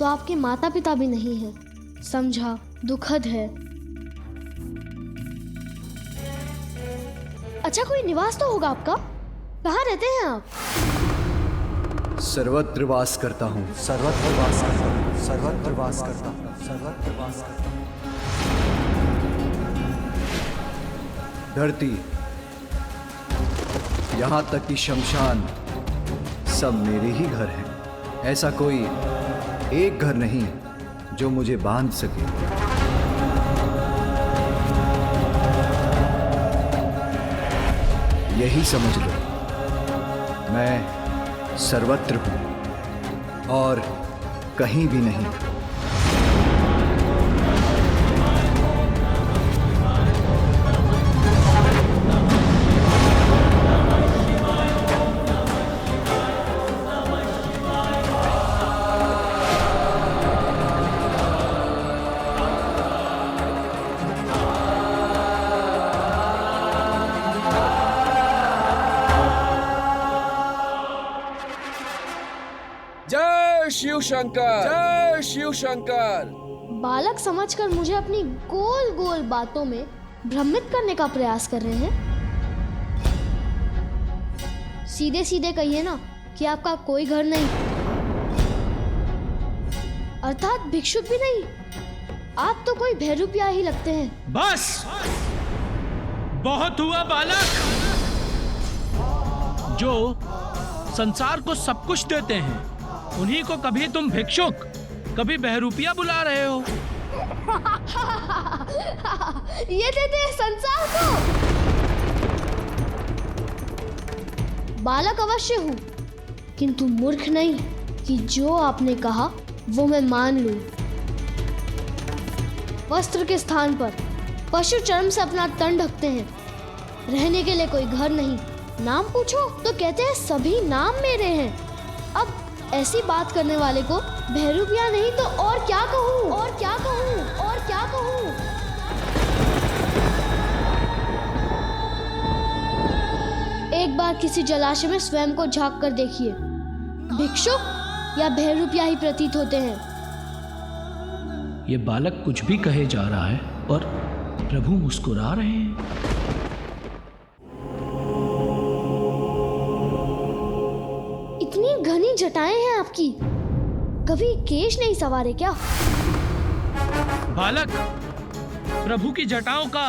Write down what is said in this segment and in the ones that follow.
तो आपके माता पिता भी नहीं हैं। समझा, दुखद है। अच्छा, कोई निवास तो होगा आपका? कहाँ रहते हैं आप? सर्वत्र वास करता हूँ, सर्वत्र वास करता हूँ, सर्वत्र वास करता हूँ, सर्वत्र वास करता हूँ। धरती, यहाँ तक कि शमशान, सब मेरे ही घर हैं। ऐसा कोई एक घर नहीं जो मुझे बांध सके। यही समझ लो, मैं सर्वत्र हूं और कहीं भी नहीं। जय शिव शंकर, जय शिव शंकर। बालक समझकर मुझे अपनी गोल गोल बातों में भ्रमित करने का प्रयास कर रहे हैं। सीधे सीधे कहिए ना कि आपका कोई घर नहीं, अर्थात भिक्षुक भी नहीं। आप तो कोई भैरूपिया ही लगते हैं। बस बहुत हुआ बालक। जो संसार को सब कुछ देते हैं, उन्हीं को कभी तुम भिक्षुक, कभी बहरूपिया बुला रहे हो। ये देते हैं संसार को। बालक अवश्य हूं, किंतु मूर्ख नहीं कि जो आपने कहा वो मैं मान लूं। वस्त्र के स्थान पर पशु चर्म से अपना तन ढकते हैं। रहने के लिए कोई घर नहीं। नाम पूछो तो कहते हैं सभी नाम मेरे हैं। अब ऐसी बात करने वाले को भैरूपिया नहीं तो और क्या कहूँ, और क्या कहूँ, और क्या कहूँ। एक बार किसी जलाशय में स्वयं को झांक कर देखिए। भिक्षुक या भैरूपिया ही प्रतीत होते हैं। ये बालक कुछ भी कहे जा रहा है और प्रभु मुस्कुरा रहे हैं। इतनी घनी जटाएं हैं आपकी, कभी केश नहीं सवारे क्या? बालक, प्रभु की जटाओं का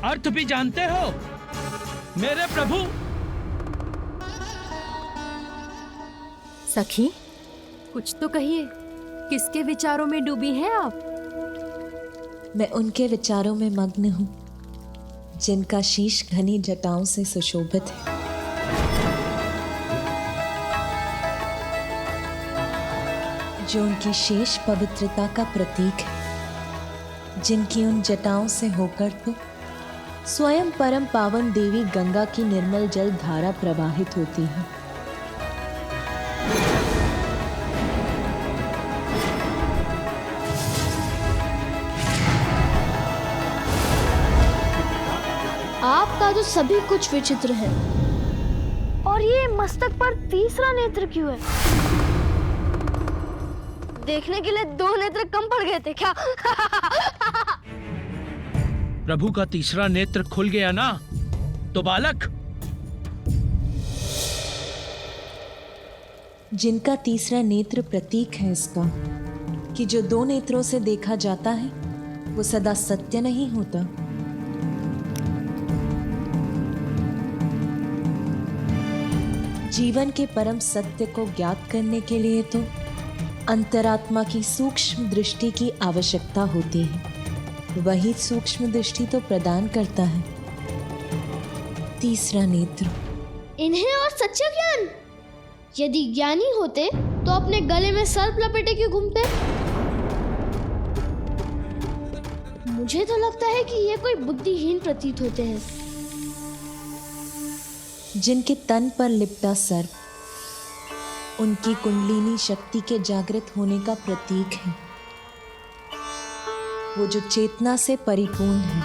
अर्थ भी जानते हो? मेरे प्रभु। सखी, कुछ तो कहिए, किसके विचारों में डूबी हैं आप? मैं उनके विचारों में मग्न हूँ जिनका शीश घनी जटाओं से सुशोभित है। जो उनकी शेष पवित्रता का प्रतीक है, जिनकी उन जटाओं से होकर तो स्वयं परम पावन देवी गंगा की निर्मल जल धारा प्रवाहित होती है। आपका तो सभी कुछ विचित्र है। और ये मस्तक पर तीसरा नेत्र क्यों है? देखने के लिए दो नेत्र कम पड़ गए थे क्या? प्रभु का तीसरा नेत्र खुल गया ना, तो बालक। जिनका तीसरा नेत्र प्रतीक है इसका कि जो दो नेत्रों से देखा जाता है वो सदा सत्य नहीं होता। जीवन के परम सत्य को ज्ञात करने के लिए तो अंतरात्मा की सूक्ष्म दृष्टि की आवश्यकता होती है। वही सूक्ष्म दृष्टि तो प्रदान करता है तीसरा नेत्र। इन्हें और सच्चा ज्ञान? यदि ज्ञानी होते तो अपने गले में सर्प लपेटे क्यों घूमते? मुझे तो लगता है कि ये कोई बुद्धिहीन प्रतीत होते हैं। जिनके तन पर लिपटा सर्प उनकी कुंडलिनी शक्ति के जागृत होने का प्रतीक है। वो जो चेतना से परिपूर्ण है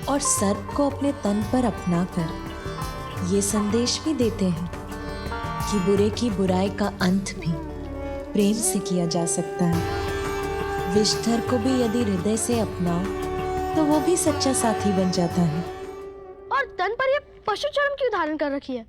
और सर्प को अपने तन पर अपनाकर ये संदेश भी देते हैं कि बुरे की बुराई का अंत भी प्रेम से किया जा सकता है। विषधर को भी यदि हृदय से अपनाओ तो वो भी सच्चा साथी बन जाता है। और तन पर ये पशु चर्म क्यों धारण कर रखी है?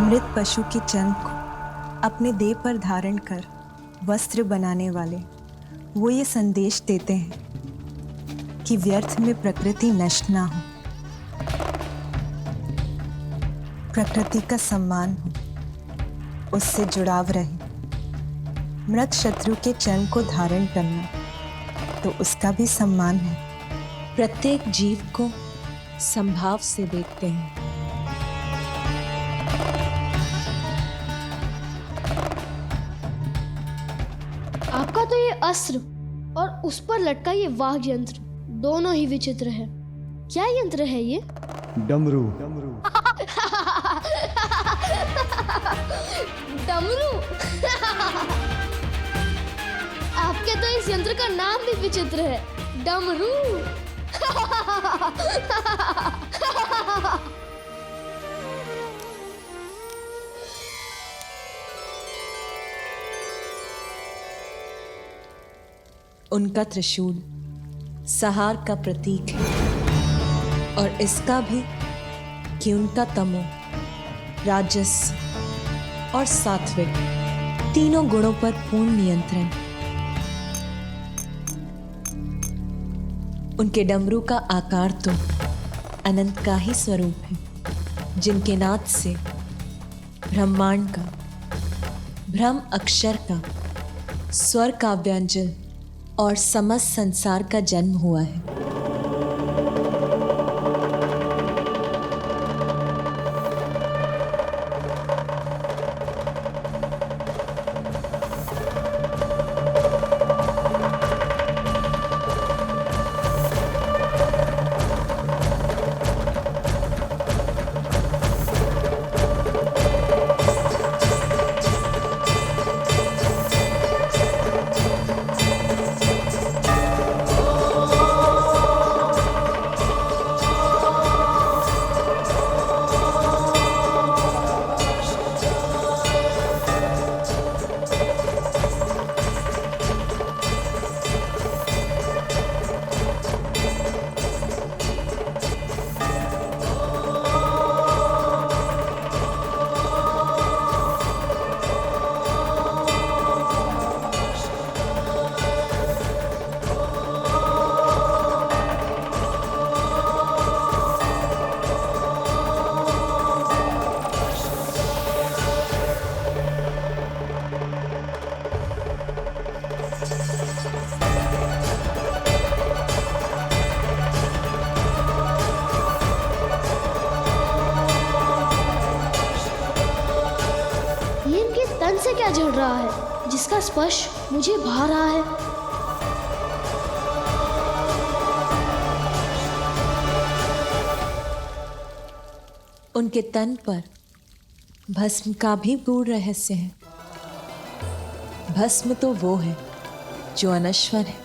मृत पशु के चर्म को अपने देह पर धारण कर वस्त्र बनाने वाले वो ये संदेश देते हैं कि व्यर्थ में प्रकृति नष्ट ना हो, प्रकृति का सम्मान हो, उससे जुड़ाव रहे। मृत शत्रु के चर्म को धारण करना तो उसका भी सम्मान है। प्रत्येक जीव को संभाव से देखते हैं। आपका तो ये अस्त्र और उस पर लटका ये वाद्य यंत्र दोनों ही विचित्र है। क्या यंत्र है ये? डमरू। डमरू। आपके तो इस यंत्र का नाम भी विचित्र है, डमरू। उनका त्रिशूल सहार का प्रतीक है और इसका भी कि उनका तमो, राजस और सात्विक तीनों गुणों पर पूर्ण नियंत्रण। उनके डमरू का आकार तो अनंत का ही स्वरूप है, जिनके नाद से ब्रह्मांड का, ब्रह्म अक्षर का, स्वर का व्यंजन और समस्त संसार का जन्म हुआ है। से क्या झड़ रहा है जिसका स्पर्श मुझे भा रहा है? उनके तन पर भस्म का भी गूढ़ रहस्य है। भस्म तो वो है जो अनश्वर है,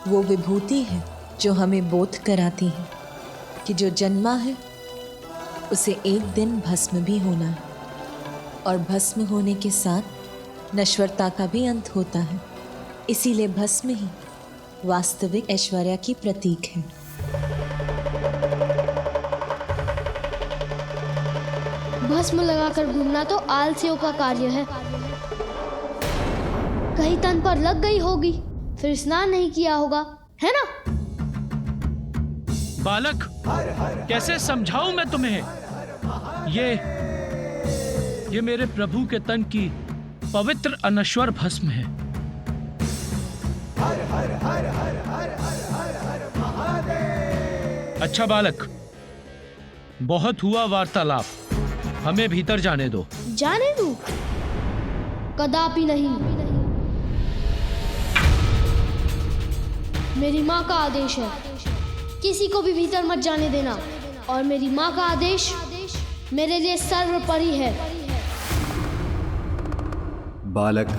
वो विभूति है जो हमें बोध कराती है कि जो जन्मा है उसे एक दिन भस्म भी होना है, और भस्म होने के साथ नश्वरता का भी अंत होता है। इसीलिए भस्म ही वास्तविक ऐश्वर्य की प्रतीक है। भस्म लगाकर घूमना तो आलसियों का कार्य है। कहीं तन पर लग गई होगी, फिर स्नान नहीं किया होगा, है ना? बालक, कैसे समझाऊं मैं तुम्हें? ये मेरे प्रभु के तन की पवित्र अनश्वर भस्म है। अच्छा बालक, बहुत हुआ वार्तालाप, हमें भीतर जाने दो। जाने दूं? कदापि नहीं। मेरी माँ का आदेश है, किसी को भी भीतर मत जाने देना, और मेरी माँ का आदेश मेरे लिए सर्वोपरि है। बालक,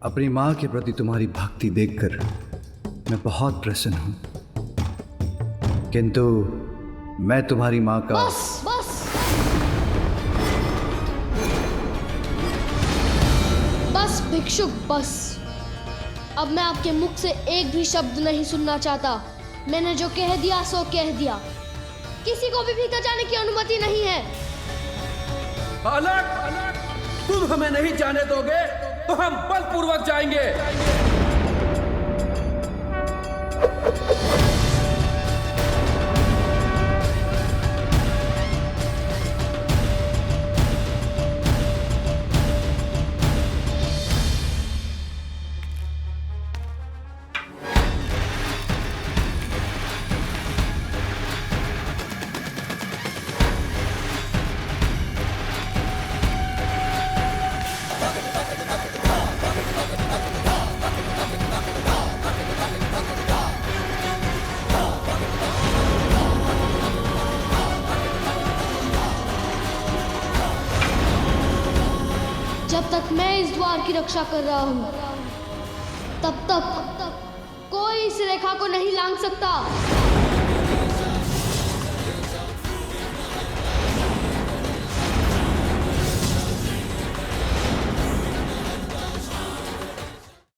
अपनी माँ के प्रति तुम्हारी भक्ति देखकर मैं बहुत प्रसन्न हूं, किंतु मैं तुम्हारी माँ का बस बस, बस भिक्षुक बस। अब मैं आपके मुख से एक भी शब्द नहीं सुनना चाहता। मैंने जो कह दिया सो कह दिया। किसी को भी भीतर जाने की अनुमति नहीं है। बालक, तुम हमें नहीं जाने दोगे तो हम बलपूर्वक जाएंगे। जब तक मैं इस द्वार की रक्षा कर रहा हूं, तब तक कोई इस रेखा को नहीं लांघ सकता।